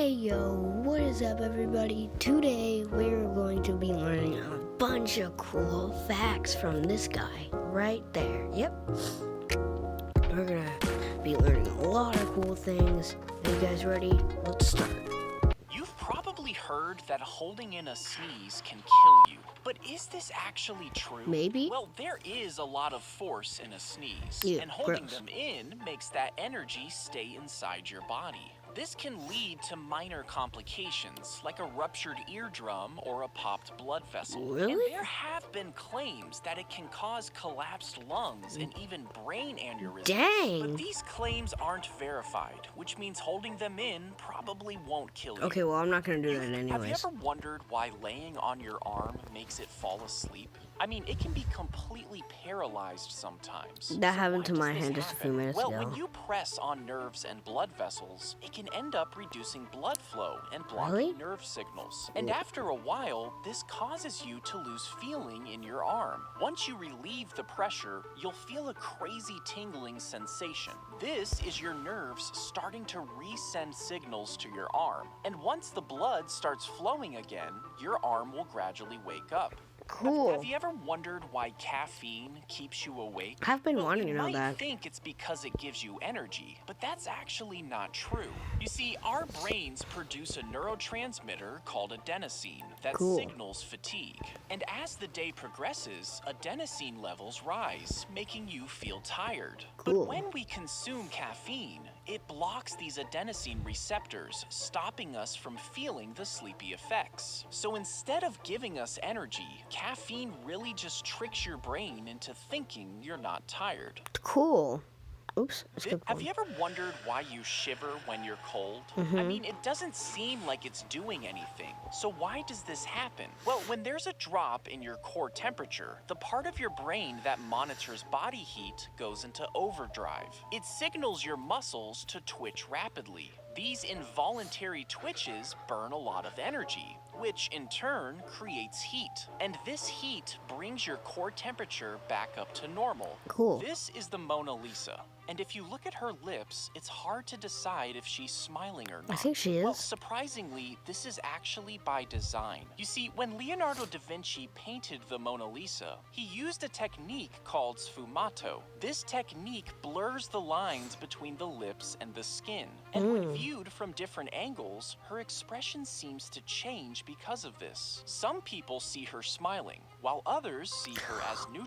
Hey yo, what is up everybody? Today we're going to be learning a bunch of cool facts from this guy right there. Yep. We're gonna be learning a lot of cool things. Are you guys ready? Let's start. You've probably heard that holding in a sneeze can kill you. But is this actually true? Maybe? Well, there is a lot of force in a sneeze, Ew, and holding gross. them in makes that energy stay inside your body. This can lead to minor complications like a ruptured eardrum or a popped blood vessel. Really? And there have been claims that it can cause collapsed lungs and even brain aneurysms. Dang. But these claims aren't verified, which means holding them in probably won't kill you. Okay, well I'm not gonna do that Have you anyways. ever wondered why laying on your arm makes it fall asleep? I mean, it can be completely paralyzed sometimes. That So happened why to does my this hand just a few happen? minutes Well, ago. when you press on nerves and blood vessels, it can end up reducing blood flow and blocking Really? nerve signals. And after a while, this causes you to lose feeling in your arm. Once you relieve the pressure, you'll feel a crazy tingling sensation. This is your nerves starting to resend signals to your arm. And once the blood starts flowing again, your arm will gradually wake up. Cool. Have you ever wondered why caffeine keeps you awake? I've been wanting to You know might that. think it's because it gives you energy, but that's actually not true. You see, our brains produce a neurotransmitter called adenosine that Cool. signals fatigue. And as the day progresses, adenosine levels rise, making you feel tired. Cool. But when we consume caffeine, it blocks these adenosine receptors, stopping us from feeling the sleepy effects. So instead of giving us energy, caffeine really just tricks your brain into thinking you're not tired. Cool. Oops, skip Have one. you ever wondered why you shiver when you're cold? I mean, it doesn't seem like it's doing anything. So why does this happen? Well, when there's a drop in your core temperature, the part of your brain that monitors body heat goes into overdrive. It signals your muscles to twitch rapidly. These involuntary twitches burn a lot of energy, which in turn creates heat. And this heat brings your core temperature back up to normal. Cool. This is the Mona Lisa. And if you look at her lips, it's hard to decide if she's smiling or not. I think she Well, is. surprisingly, this is actually by design. You see, when Leonardo da Vinci painted the Mona Lisa, he used a technique called sfumato. This technique blurs the lines between the lips and the skin. And when viewed from different angles, her expression seems to change because of this. Some people see her smiling, while others see her as neutral.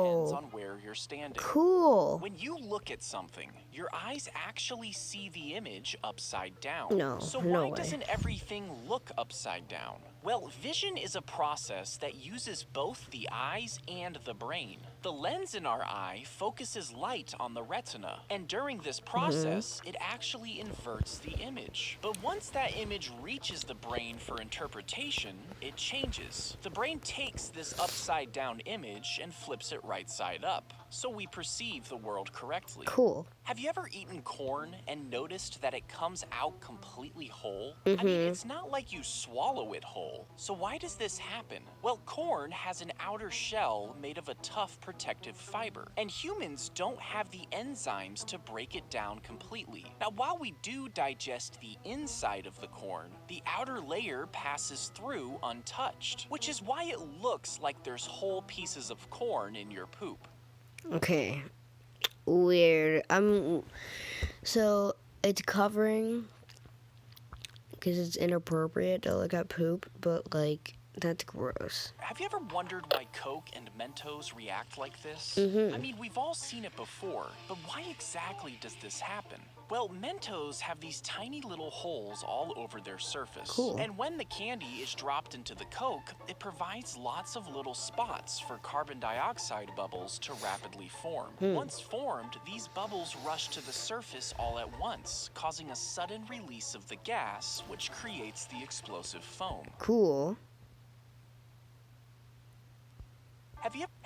Depends Oh, on where you're standing. cool. When you look at something, your eyes actually see the image upside down. No, So no why way. doesn't everything look upside down? Well, vision is a process that uses both the eyes and the brain. The lens in our eye focuses light on the retina, and during this process, it actually inverts the image. But once that image reaches the brain for interpretation, it changes. The brain takes this upside down image and flips it right side up, so we perceive the world correctly. Cool. Have you ever eaten corn and noticed that it comes out completely whole? I mean, it's not like you swallow it whole. So why does this happen? Well, corn has an outer shell made of a tough protective fiber, and humans don't have the enzymes to break it down completely. Now, while we do digest the inside of the corn, the outer layer passes through untouched, which is why it looks like there's whole pieces of corn in your poop. Okay. Weird. So it's covering because it's inappropriate to look at poop, but like that's gross. Have you ever wondered why Coke and Mentos react like this? I mean, we've all seen it before, but why exactly does this happen? Well, Mentos have these tiny little holes all over their surface. Cool. And when the candy is dropped into the Coke, it provides lots of little spots for carbon dioxide bubbles to rapidly form. Once formed, these bubbles rush to the surface all at once, causing a sudden release of the gas, which creates the explosive foam. Cool.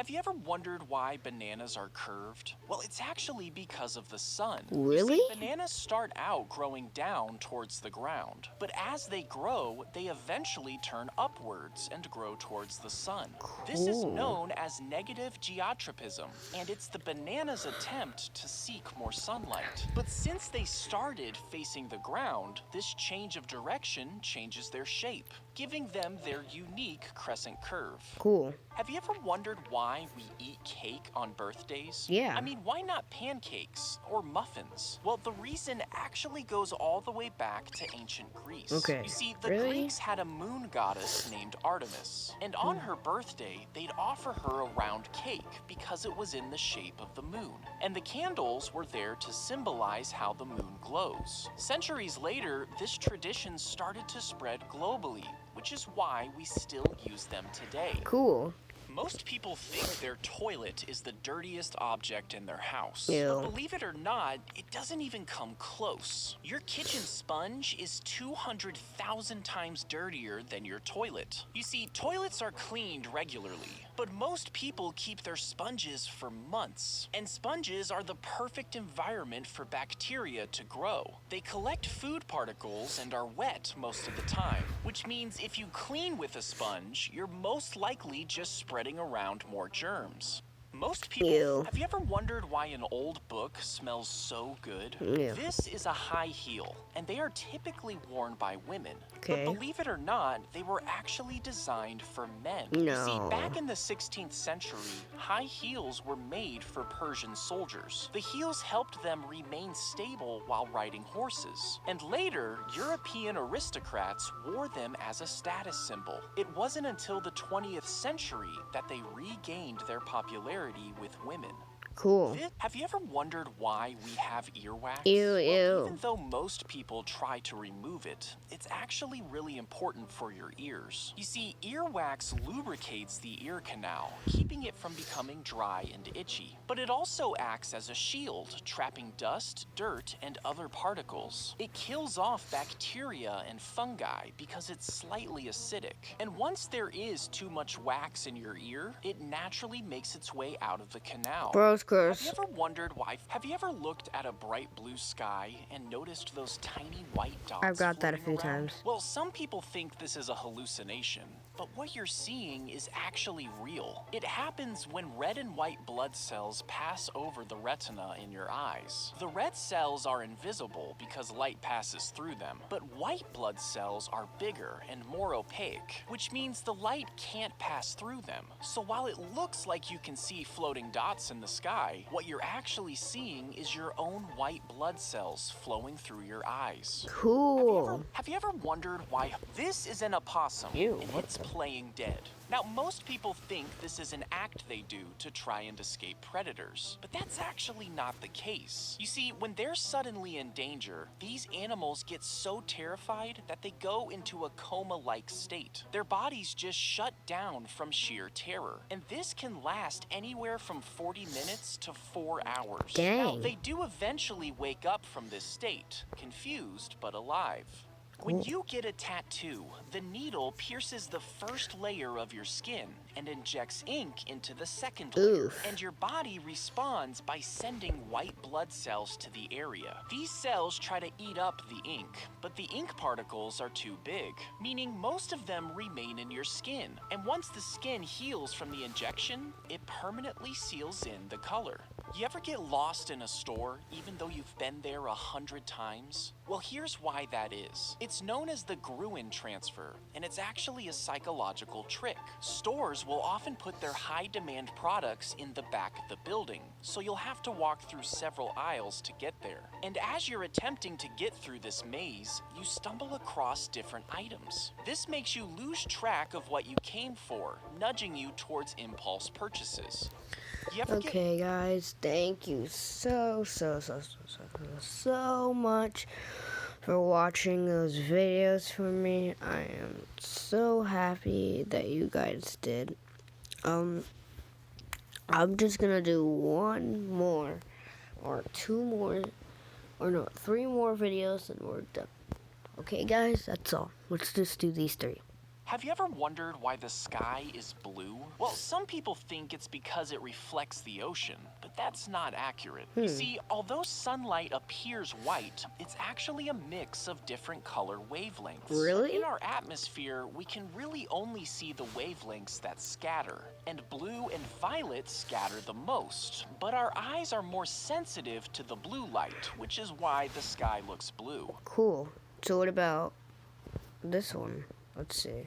Have you ever wondered why bananas are curved? Well, it's actually because of the sun. Really? You see, bananas start out growing down towards the ground, but as they grow, they eventually turn upwards and grow towards the sun. This is Cool. known as negative geotropism, and it's the banana's attempt to seek more sunlight. But since they started facing the ground, this change of direction changes their shape, giving them their unique crescent curve. Cool. Have you ever wondered why we eat cake on birthdays? Yeah. I mean, why not pancakes or muffins? Well, the reason actually goes all the way back to ancient Greece. Okay. You see, the Really? Greeks had a moon goddess named Artemis, and on her birthday, they'd offer her a round cake because it was in the shape of the moon. And the candles were there to symbolize how the moon glows. Centuries later, this tradition started to spread globally, which is why we still use them today. Cool. Most people think their toilet is the dirtiest object in their house. Ew. But believe it or not, it doesn't even come close. Your kitchen sponge is 200,000 times dirtier than your toilet. You see, toilets are cleaned regularly, but most people keep their sponges for months. And sponges are the perfect environment for bacteria to grow. They collect food particles and are wet most of the time, which means if you clean with a sponge, you're most likely just spreading around more germs. Most people, Ew. have you ever wondered why an old book smells so good? Ew. This is a high heel, and they are typically worn by women. Okay. But believe it or not, they were actually designed for men. You No. see, back in the 16th century, high heels were made for Persian soldiers. The heels helped them remain stable while riding horses. And later, European aristocrats wore them as a status symbol. It wasn't until the 20th century that they regained their popularity with women. Cool. Have you ever wondered why we have earwax? Ew, Well, ew. even though most people try to remove it, it's actually really important for your ears. You see, earwax lubricates the ear canal, keeping it from becoming dry and itchy. But it also acts as a shield, trapping dust, dirt, and other particles. It kills off bacteria and fungi because it's slightly acidic. And once there is too much wax in your ear, it naturally makes its way out of the canal. Gross, Have you gross. ever wondered why? Have you ever looked at a bright blue sky and noticed those tiny white dots? I've got that a floating few around? times. Well, some people think this is a hallucination, but what you're seeing is actually real. It happens when red and white blood cells pass over the retina in your eyes. The red cells are invisible because light passes through them, but white blood cells are bigger and more opaque, which means the light can't pass through them. So while it looks like you can see floating dots in the sky, what you're actually seeing is your own white blood cells flowing through your eyes. Cool. Have you ever wondered why this is an opossum Ew, and what it's playing dead? Now, most people think this is an act they do to try and escape predators, but that's actually not the case. You see, when they're suddenly in danger, these animals get so terrified that they go into a coma-like state. Their bodies just shut down from sheer terror, and this can last anywhere from 40 minutes to 4 hours. Now, Dang. they do eventually wake up from this state, confused but alive. When you get a tattoo, the needle pierces the first layer of your skin and injects ink into the second layer. Oof. And your body responds by sending white blood cells to the area. These cells try to eat up the ink, but the ink particles are too big, meaning most of them remain in your skin. And once the skin heals from the injection, it permanently seals in the color. You ever get lost in a store even though you've been there 100 times? Well, here's why that is. It's known as the Gruen transfer, and it's actually a psychological trick. Stores will often put their high-demand products in the back of the building, so you'll have to walk through several aisles to get there. And as you're attempting to get through this maze, you stumble across different items. This makes you lose track of what you came for, nudging you towards impulse purchases. You ever get Okay, guys, thank you so much for watching those videos for me. I am so happy that you guys did. I'm just gonna do one more, or two more, or no, 3 more videos and we're done. Okay, guys, that's all. Let's just do these 3. Have you ever wondered why the sky is blue? Well, some people think it's because it reflects the ocean, but that's not accurate. You see, although sunlight appears white, it's actually a mix of different color wavelengths. Really? In our atmosphere, we can really only see the wavelengths that scatter, and blue and violet scatter the most. But our eyes are more sensitive to the blue light, which is why the sky looks blue. Cool. So what about this one? Let's see.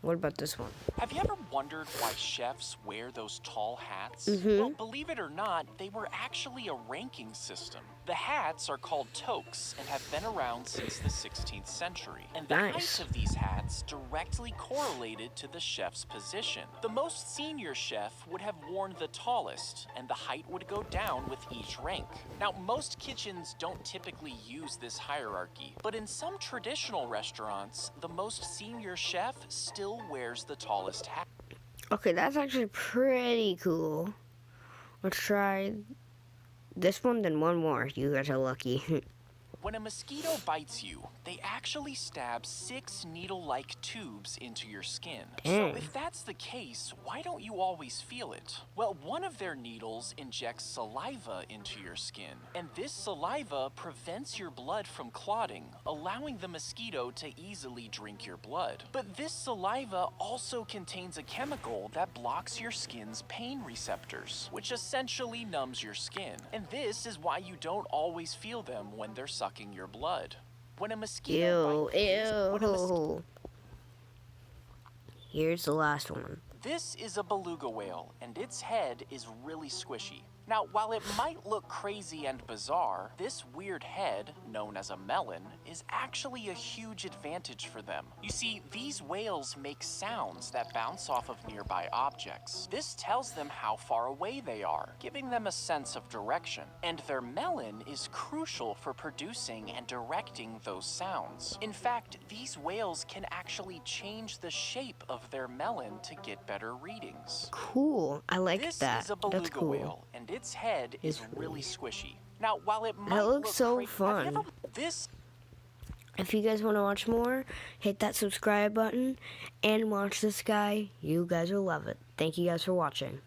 What about this one? Have you ever wondered why chefs wear those tall hats? Well, believe it or not, they were actually a ranking system. The hats are called toques and have been around since the 16th century. And the Nice. height of these hats directly correlated to the chef's position. The most senior chef would have worn the tallest, and the height would go down with each rank. Now, most kitchens don't typically use this hierarchy, but in some traditional restaurants, the most senior chef still wears the tallest hat. Okay, that's actually pretty cool. Let's try this one, then one more. You guys are lucky. When a mosquito bites you, they actually stab 6 needle-like tubes into your skin. Dang. So if that's the case, why don't you always feel it? Well, one of their needles injects saliva into your skin, and this saliva prevents your blood from clotting, allowing the mosquito to easily drink your blood. But this saliva also contains a chemical that blocks your skin's pain receptors, which essentially numbs your skin. And this is why you don't always feel them when they're sucking your blood. When a mosquito Ew. Here's the last one. This is a beluga whale, and its head is really squishy. Now, while it might look crazy and bizarre, this weird head, known as a melon, is actually a huge advantage for them. You see, these whales make sounds that bounce off of nearby objects. This tells them how far away they are, giving them a sense of direction. And their melon is crucial for producing and directing those sounds. In fact, these whales can actually change the shape of their melon to get better readings. Cool. I like This that. is a beluga That's cool. whale, and its head is It's really squishy. Now, while it might looks look so have you fun. ever- this If you guys want to watch more, hit that subscribe button and watch this guy. You guys will love it. Thank you guys for watching.